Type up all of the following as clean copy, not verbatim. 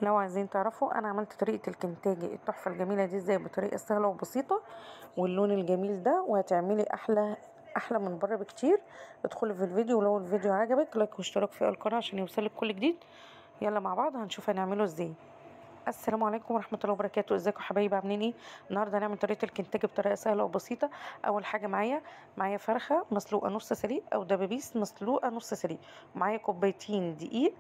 لو عايزين تعرفوا انا عملت طريقة الكنتاجي التحفة الجميلة دي ازاي بطريقة سهلة وبسيطة واللون الجميل ده، وهتعملي احلى من بره بكتير. ادخلي في الفيديو، ولو الفيديو عجبك لايك واشتراك في القناة عشان يوصلك كل جديد. يلا مع بعض هنشوف هنعمله ازاي. السلام عليكم ورحمه الله وبركاته. ازيكم حبايبي، عاملين ايه؟ النهارده هنعمل طريقه الكنتاجي بطريقه سهله وبسيطه. اول حاجه معايا فرخه مسلوقه نص سليق او دبابيس مسلوقه نص سليق، ومعايا كوبايتين دقيق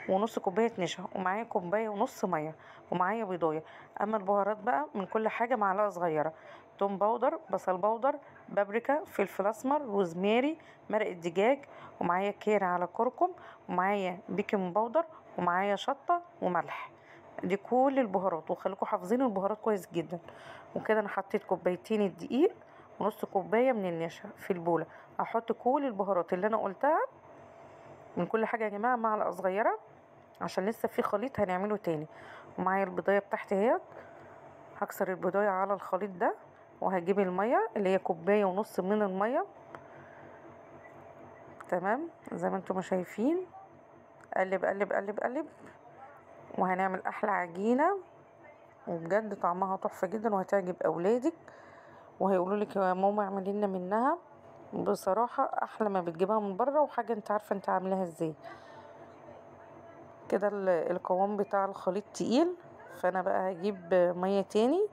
ونص كوبايه نشا، ومعايا كوبايه ونص ميه، ومعايا بيضايه. اما البهارات بقى من كل حاجه معلقه صغيره: توم باودر، بصل باودر، بابريكا، فلفل اسمر، روزماري، مرقه دجاج، ومعايا كيري على كركم، ومعايا بيكنج باودر، ومعايا شطه وملح. دي كل البهارات، وخليكم حافظين البهارات كويس جدا. وكده انا حطيت كوبايتين الدقيق ونص كوبايه من النشا في البوله. هحط كل البهارات اللي انا قلتها من كل حاجه يا جماعه معلقه صغيره، عشان لسه في خليط هنعمله تاني. ومعايا البضايه بتاعتي اهيت. هكسر البضايه على الخليط ده، وهجيب الميه اللي هي كوبايه ونص من الميه. تمام زي ما انتم شايفين. قلب قلب قلب قلب، وهنعمل احلى عجينه، وبجد طعمها تحفه جدا وهتعجب اولادك، وهيقولوا لك يا ماما اعملي لنا منها. بصراحه احلى ما بتجيبها من بره، وحاجه انت عارفه انت عاملاها ازاي. كده القوام بتاع الخليط تقيل، فانا بقى هجيب ميه تاني.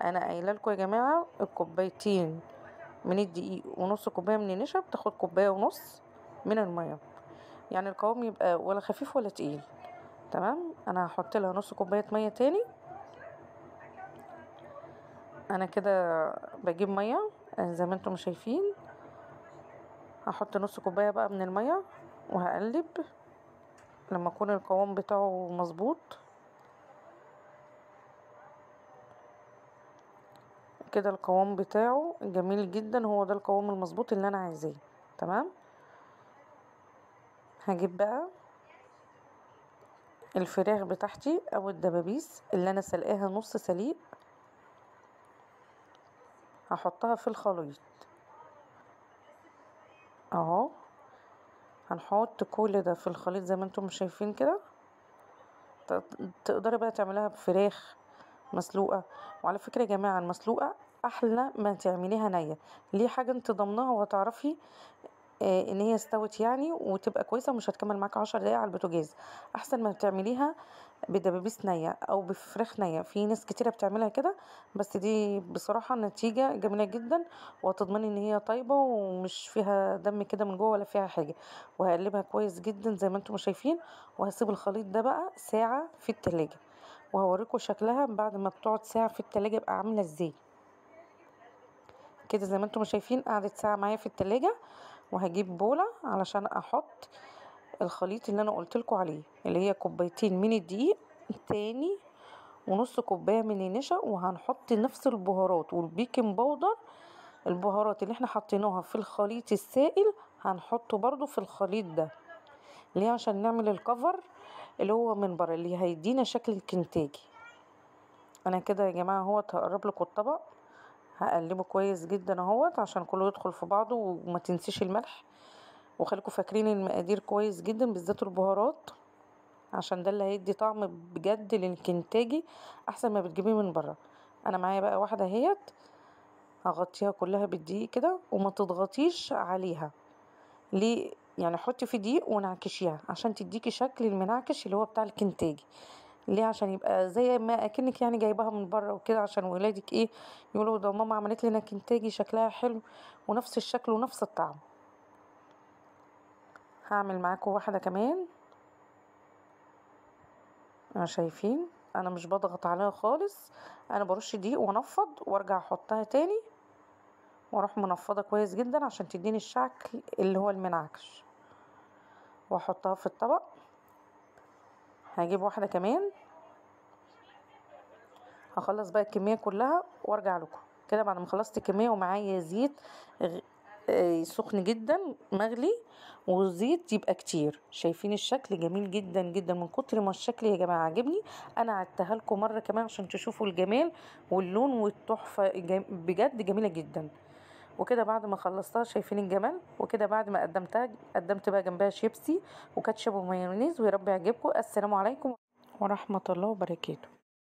انا قايله لكم يا جماعه الكوبايتين من الدقيق ونص كوبايه من النشا بتاخد كوبايه ونص من الميه، يعني القوام يبقى ولا خفيف ولا تقيل. تمام، انا هحط لها نص كوبايه ميه تاني. انا كده بجيب ميه زي ما انتم شايفين. هحط نص كوبايه بقى من الميه، وهقلب لما يكون القوام بتاعه مظبوط. كده القوام بتاعه جميل جدا، هو ده القوام المظبوط اللي انا عايزاه. تمام، هجيب بقى الفراخ بتاعتي او الدبابيس اللي انا سلقاها نص سليق، هحطها في الخليط اهو. هنحط كل ده في الخليط زي ما انتم شايفين كده. تقدري بقى تعملها بفراخ مسلوقة. وعلى فكرة يا جماعة، المسلوقة احلى ما تعمليها نية. ليه؟ حاجة انت ضمنها وهتعرفي ان هي استوت يعني، وتبقى كويسة ومش هتكمل معاك 10 دقايق على البوتاجاز. احسن ما بتعمليها بدبابيس نية او بفراخ نية. في ناس كتيرة بتعملها كده، بس دي بصراحة نتيجة جميلة جدا، وهتضمني ان هي طيبة ومش فيها دم كده من جوه ولا فيها حاجة. وهقلبها كويس جدا زي ما انتم شايفين، وهسيب الخليط ده بقى ساعة في التلاجة، وهوريكم شكلها بعد ما بتقعد ساعة في التلاجة بقى عاملة ازاي. كده زي ما انتم شايفين قعدت ساعة معايا في التلاجة. وهجيب بولة علشان احط الخليط اللي انا قلتلكوا عليه، اللي هي كوبايتين من الدقيق تاني ونص كوباية من النشا، وهنحط نفس البهارات والبيكنج باودر. البهارات اللي احنا حطيناها في الخليط السائل هنحطه برضو في الخليط ده. ليه؟ عشان نعمل الكفر اللي هو من بره اللي هيدينا شكل الكنتاجي. انا كده يا جماعة اهوت هقرب لكم الطبق. هقلبه كويس جدا اهوت عشان كله يدخل في بعضه، وما تنسيش الملح. وخليكم فاكرين المقادير كويس جدا، بالذات البهارات، عشان ده اللي هيدي طعم بجد للكنتاجي احسن ما بتجيبيه من بره. انا معايا بقى واحده اهيت، هغطيها كلها بالدقيق كده، وما تضغطيش عليها. ليه؟ يعني حطي في دقيق ونعكشيها عشان تديكي شكل المنعكش اللي هو بتاع الكنتاجي. ليه؟ عشان يبقى زي ما اكنك يعني جايباها من بره وكده، عشان ولادك ايه يقولوا ده ماما عملت لنا كنتاجي شكلها حلو ونفس الشكل ونفس الطعم. هعمل معاكم واحده كمان. شايفين انا مش بضغط عليها خالص، انا برش دقيق وانفض وارجع احطها تاني، واروح منفضه كويس جدا عشان تديني الشكل اللي هو المنعكش، واحطها في الطبق. هجيب واحده كمان، هخلص بقى الكميه كلها وارجع لكم. كده بعد ما خلصت الكميه ومعايا زيت سخن جدا مغلي، والزيت يبقى كتير. شايفين الشكل جميل جدا جدا. من كتر ما الشكل يا جماعه عجبني انا عدتها لكم مره كمان عشان تشوفوا الجمال واللون والتحفه. بجد جميله جدا. وكده بعد ما خلصتها شايفين الجمال. وكده بعد ما قدمتها قدمت بقى جنبها شيبسي وكاتشب ومايونيز. ويا رب يعجبكم. السلام عليكم. ورحمة الله وبركاته.